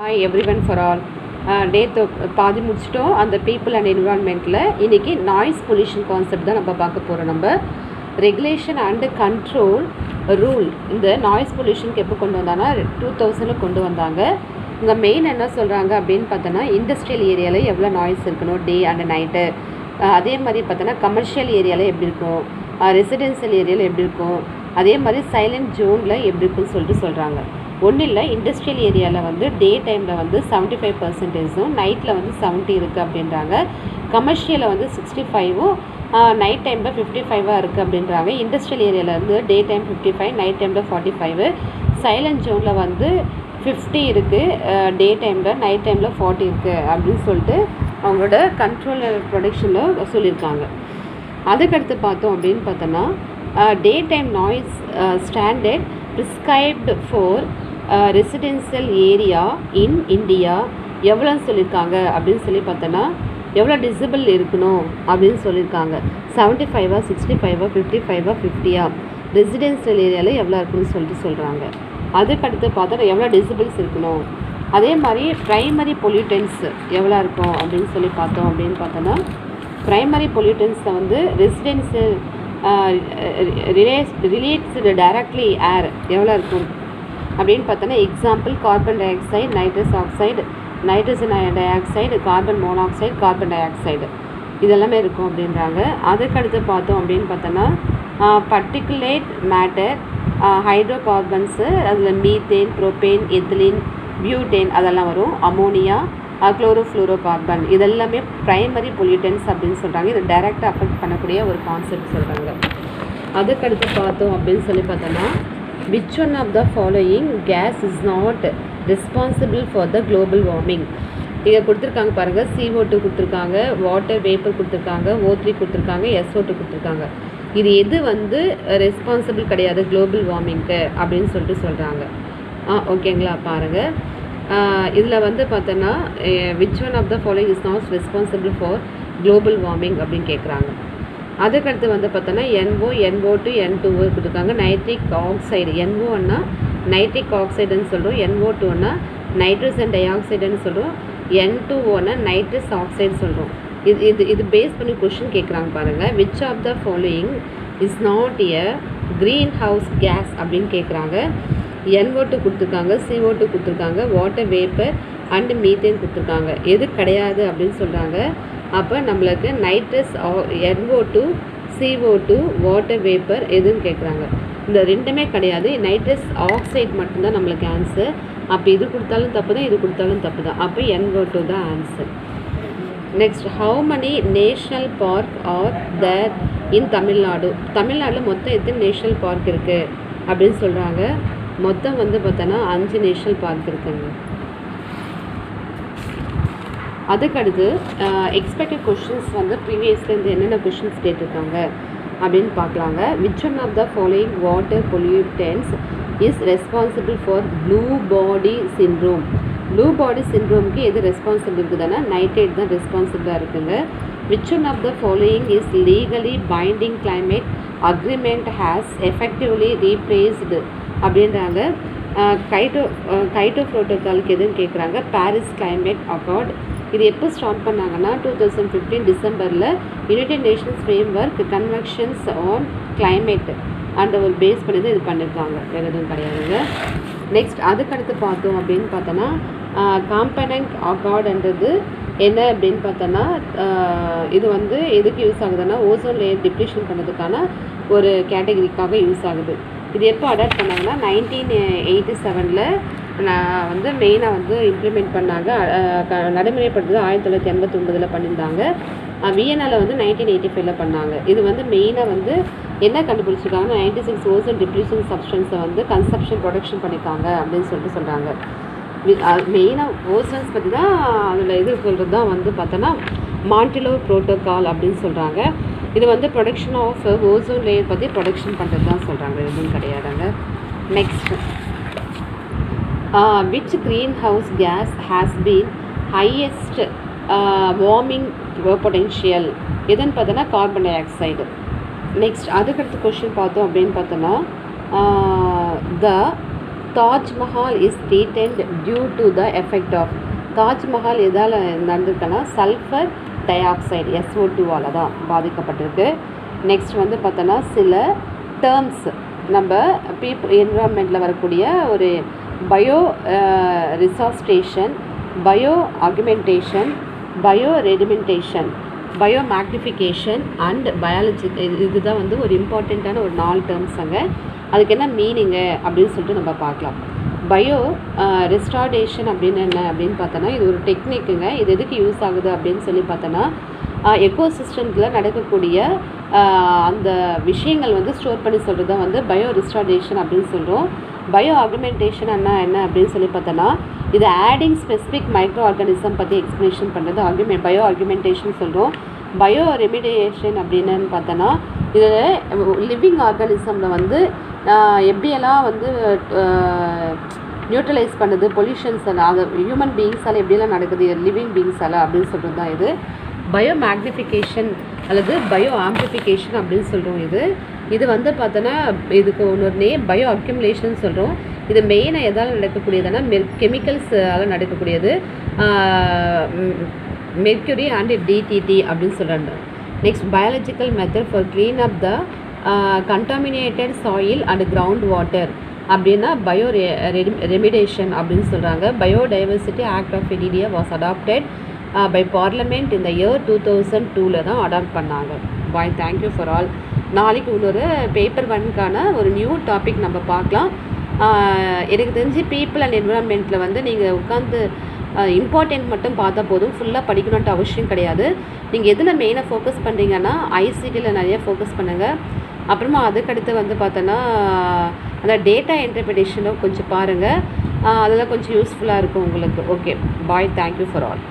Hi everyone for all day பாதி முடிச்சிட்டோம். அந்த பீப்புள் அண்ட் என்விரான்மெண்ட்டில் இன்றைக்கி நாய்ஸ் பொல்யூஷன் கான்செப்ட் தான் நம்ம பார்க்க போகிறோம். நம்ம ரெகுலேஷன் அண்டு கண்ட்ரோல் ரூல் இந்த நாய்ஸ் பொல்யூஷனுக்கு எப்போ கொண்டு வந்தாங்கன்னா 2000 கொண்டு வந்தாங்க. இங்கே மெயின் என்ன சொல்கிறாங்க அப்படின்னு பார்த்தோன்னா, இண்டஸ்ட்ரியல் ஏரியாவில் எவ்வளோ நாய்ஸ் இருக்கணும் டே அண்ட் நைட்டு, அதே மாதிரி பார்த்தோன்னா கமர்ஷியல் ஏரியாவில் எப்படி இருக்கும், ரெசிடென்ஷியல் ஏரியாவில் எப்படி இருக்கும், அதே மாதிரி சைலண்ட் ஜோனில் எப்படி இருக்குன்னு சொல்லிட்டு சொல்கிறாங்க. ஒன்றும் இல்லை, இண்டஸ்ட்ரியல் ஏரியாவில் வந்து டே டைமில் வந்து 75%, நைட்டில் வந்து 70 இருக்குது அப்படின்றாங்க. கமர்ஷியலில் வந்து 65, நைட் டைமில் 55 இருக்குது அப்படின்றாங்க. இண்டஸ்ட்ரியல் ஏரியாவில் வந்து டே டைம் 55, நைட் டைமில் 45, சைலண்ட் ஜோனில் வந்து 50 இருக்குது டே டைமில், நைட் டைமில் 40 இருக்குது அப்படின்னு சொல்லிட்டு அவங்களோட கண்ட்ரோல் ப்ரொடக்ஷனில் சொல்லியிருக்காங்க. அதுக்கடுத்து பார்த்தோம் அப்படின்னு பார்த்தோன்னா, day time noise standard prescribed for residential area in India எவ்வளோன்னு சொல்லியிருக்காங்க அப்படின்னு சொல்லி பார்த்தோன்னா, எவ்வளோ டிசிபிள் இருக்கணும் அப்படின்னு சொல்லியிருக்காங்க. 75, 65, 55, 50 ரெசிடென்ஷியல் ஏரியாவில் எவ்வளோ இருக்குன்னு சொல்லிட்டு சொல்கிறாங்க. அதுக்கடுத்து பார்த்தோன்னா எவ்வளோ டிசிபிள்ஸ் இருக்கணும், அதே மாதிரி ப்ரைமரி பொல்யூட்டன்ஸ் எவ்வளோ இருக்கும் அப்படின்னு சொல்லி பார்த்தோம் அப்படின்னு பார்த்தோன்னா, ப்ரைமரி பொல்யூட்டன்ஸை வந்து ரெசிடென்ஷியல் ரிலேட்ஸ்டு டைரக்ட்லி ஏர் எவ்வளோ இருக்கும் அப்படின்னு பார்த்தோன்னா, example carbon di oxide, nitrous oxide, nitrogen di oxide, carbon monoxide, carbon di oxide இதெல்லாமே இருக்கும் அப்படின்றாங்க. அதுக்கடுத்து பார்த்தோம் அப்படின்னு பார்த்தோன்னா, பர்டிகுலேட் மேட்டர், ஹைட்ரோ கார்பன்ஸு, அதில் மீத்தேன், ப்ரோபேன், எத்திலின், பியூட்டேன் அதெல்லாம் வரும், அமோனியா, குளோரோஃப்ளூரோ கார்பன் இதெல்லாமே ப்ரைமரி பொல்யூட்டன்ஸ் அப்படின்னு சொல்கிறாங்க. இது டைரெக்டாக அஃபெக்ட் பண்ணக்கூடிய ஒரு கான்செப்ட் சொல்கிறாங்க. அதுக்கடுத்து பார்த்தோம் அப்படின்னு சொல்லி பார்த்தோன்னா, which one of the following gas is not responsible for the global warming. இங்கே கொடுத்துருக்காங்க பாருங்கள், CO2 கொடுத்துருக்காங்க, வாட்டர் வேப்பர் கொடுத்துருக்காங்க, O3 கொடுத்துருக்காங்க, SO2 கொடுத்துருக்காங்க. இது எது வந்து ரெஸ்பான்சிபிள் கிடையாது குளோபல் வார்மிங்க்கு அப்படின்னு சொல்லிட்டு சொல்கிறாங்க. ஓகேங்களா, பாருங்கள். இதில் வந்து பார்த்தோன்னா, which one of the following is not responsible for global warming அப்படின்னு கேட்குறாங்க. அதுக்கடுத்து வந்து பார்த்தோன்னா, NO, NO2, N2 கொடுத்துருக்காங்க. நைட்ரிக் ஆக்சைடு, NO1னா நைட்ரிக் ஆக்சைடுன்னு சொல்கிறோம், NO2னா நைட்ரஜன் டை ஆக்சைடுன்னு சொல்கிறோம், N2O நைட்ரஸ் ஆக்சைடு சொல்கிறோம். இது பேஸ் பண்ணி கொஷின் கேட்குறாங்க பாருங்கள். Which of the following is not a green house gas அப்படின்னு கேட்குறாங்க. NO2 கொடுத்துருக்காங்க, CO2 கொடுத்துருக்காங்க, வாட்டர் வேப்பர் அண்டு மீத்தேன் கொடுத்துருக்காங்க. எது கிடையாது அப்படின்னு சொல்கிறாங்க. அப்போ நம்மளுக்கு nitrous, NO2, CO2, water vapour எதுன்னு கேட்குறாங்க. இந்த ரெண்டுமே கிடையாது, நைட்ரஸ் ஆக்சைடு மட்டும்தான் நம்மளுக்கு ஆன்சர். அப்போ இது கொடுத்தாலும் தப்பு தான், இது கொடுத்தாலும் தப்பு தான். அப்போ NO2 தான் answer. Next, how many national park are there in Tamil Nadu. தமிழ்நாட்டில் மொத்தம் எத்தனை நேஷ்னல் பார்க் இருக்குது அப்படின்னு சொல்கிறாங்க. மொத்தம் வந்து பார்த்தோன்னா 5 நேஷ்னல் பார்க் இருக்குங்க. அதுக்கடுத்து எக்ஸ்பெக்டட் கொஷின்ஸ் வந்து ப்ரீவியஸ்லேருந்து என்னென்ன கொஷின்ஸ் கேட்டிருக்காங்க அப்படின்னு பார்க்கலாங்க. Which one of the following water pollutants is responsible for blue body syndrome. Blue body சிண்ட்ரோமுக்கு எது ரெஸ்பான்சிபிள் இருக்குதுன்னா, நைட்ரேட் தான் ரெஸ்பான்சிபிளாக இருக்குங்க. Which one of the following is legally binding climate agreement has effectively replaced அப்படின்றாங்க. கைட்டோ ப்ரோட்டோக்காலுக்கு எதுன்னு கேட்குறாங்க. Paris climate accord இது எப்போ ஸ்டார்ட் பண்ணாங்கன்னா, 2015 டிசம்பரில் United Nations framework conventions on climate அந்த ஒரு பேஸ் பண்ணி தான் இது பண்ணியிருக்காங்க, வேறு எதுவும் கிடையாதுங்க. நெக்ஸ்ட், அதுக்கடுத்து பார்த்தோம் அப்படின்னு பார்த்தோன்னா, காம்பனன்ட் அக்கார்டுன்றது என்ன அப்படின்னு பார்த்தோன்னா, இது வந்து எதுக்கு யூஸ் ஆகுதுன்னா, ஓசோன் லேயர் டிப்ளீஷன் பண்ணுறதுக்கான ஒரு கேட்டகரிக்காக யூஸ் ஆகுது. இது எப்போ அடாப்ட் பண்ணாங்கன்னா, 1987 வந்து மெயினாக வந்து இம்ப்ளிமெண்ட் பண்ணாங்க. நடைமுறைப்படுத்துறது 1989 பண்ணியிருந்தாங்க. வியன்னாவில் வந்து 1985 பண்ணாங்க. இது வந்து மெயினாக வந்து என்ன கண்டுபிடிச்சிருக்காங்கன்னா, 96 ஓசோன் டிப்ளீஷன் சப்ஸ்டன்ஸை வந்து கன்சப்ஷன் ப்ரொடக்ஷன் பண்ணியிருக்காங்க அப்படின்னு சொல்லிட்டு சொல்கிறாங்க. மெயினாக ஓசோன்ஸ் பற்றி தான் அதில் இது சொல்கிறது தான் வந்து பார்த்தோன்னா மாண்டிலோ ப்ரோட்டோக்கால் அப்படின்னு சொல்கிறாங்க. இது வந்து ப்ரொடக்ஷன் ஆஃப் ஓசோன் லேயர் பற்றி ப்ரொடக்ஷன் பண்ணுறது தான் சொல்கிறாங்க, எதுவும் கிடையாதுங்க. Next, which green house gas has been highest warming potential எதுன்னு பார்த்தோன்னா, கார்பன் டை ஆக்சைடு. நெக்ஸ்ட், அதுக்கடுத்து கொஷின் பார்த்தோம் அப்படின்னு பார்த்தோன்னா, the Taj Mahal is threatened due to the effect of. Taj Mahal எதால் நடந்திருக்குன்னா சல்ஃபர் டை ஆக்சைடு SO2வால் தான் பாதிக்கப்பட்டிருக்கு. நெக்ஸ்ட் வந்து பார்த்தோன்னா சில டேர்ம்ஸ் நம்ம என்விரான்மெண்ட்டில் வரக்கூடிய ஒரு biorestoration, bioaugmentation, bioremediation, biomagnification and biology. இதுதான் வந்து ஒரு இம்பார்ட்டண்ட்டான ஒரு 4 டேர்ம்ஸ் அங்கே. அதுக்கு என்ன மீனிங்கு அப்படின்னு சொல்லிட்டு நம்ம பார்க்கலாம். பயோ ரெஸ்டாரேஷன் அப்படின்னு என்ன அப்படின்னு பார்த்தோன்னா இது ஒரு டெக்னிக்குங்க. இது எதுக்கு யூஸ் ஆகுது அப்படின்னு சொல்லி பார்த்தோன்னா எக்கோசிஸ்டம்ஸில் நடக்கக்கூடிய அந்த விஷயங்கள் வந்து ஸ்டோர் பண்ணி சொல்கிறது தான் வந்து பயோ ரெஸ்டாரேஷன் அப்படின்னு சொல்கிறோம். பயோ ஆகுமெண்டேஷன் என்ன அப்படின்னு சொல்லி பார்த்தோன்னா இது ஆடிங் ஸ்பெசிஃபிக் மைக்ரோ ஆர்கானிசம் பற்றி எக்ஸ்ப்ளனேஷன் பண்ணுறது பயோ ஆர்குமெண்டேஷன் சொல்கிறோம். பயோ ரெமிடியேஷன் அப்படின்னு பார்த்தோன்னா இது லிவிங் ஆர்கானிசமில் வந்து எப்படியெல்லாம் வந்து நியூட்ரலைஸ் பண்ணுது பொல்யூஷன்ஸ் அது ஹியூமன் பீயிங்ஸால் எப்படியெல்லாம் நடக்குது லிவிங் பீயிங்ஸால் அப்படின்னு சொல்கிறது தான் இது பயோ மேக்னிஃபிகேஷன் அல்லது பயோ ஆம்பிளிஃபிகேஷன் அப்படின்னு சொல்கிறோம். இது வந்து பார்த்தோன்னா இதுக்கு இன்னொரு நேம் பயோ அக்யூமுலேஷன் சொல்கிறோம். இது மெயினாக எதால் நடக்கக்கூடியதுன்னா கெமிக்கல்ஸால் நடக்கக்கூடியது, மெர்க்யூரி அண்ட் DDT அப்படின்னு சொல்கிறாங்க. Next biological method for clean up the contaminated soil and ground water அப்படின்னா பயோ ரெமிடேஷன் அப்படின்னு சொல்கிறாங்க. Biodiversity act of India was adopted by parliament இந்த இயர் 2002 தான் அடாப்ட் பண்ணாங்க. Bye, thank you for all. நாளைக்கு இன்னொரு பேப்பர் 1க்கான ஒரு நியூ டாபிக் நம்ம பார்க்கலாம். எனக்கு தெரிஞ்சு பீப்புள் அண்ட் என்விரான்மெண்ட்டில் வந்து நீங்கள் உட்காந்து இம்பார்ட்டண்ட் மட்டும் பார்த்தா போதும், ஃபுல்லாக படிக்கணுன்ட்டு அவசியம் கிடையாது. நீங்கள் எதில் மெயினாக ஃபோக்கஸ் பண்ணுறீங்கன்னா ஐசிடியில் நிறைய ஃபோக்கஸ் பண்ணுங்கள். அப்புறமா அதுக்கடுத்து வந்து பார்த்தோன்னா அந்த டேட்டா இன்டர்பிரிட்டேஷனும் கொஞ்சம் பாருங்கள், அதெல்லாம் கொஞ்சம் யூஸ்ஃபுல்லாக இருக்கும் உங்களுக்கு. Okay, bye, thank you for all.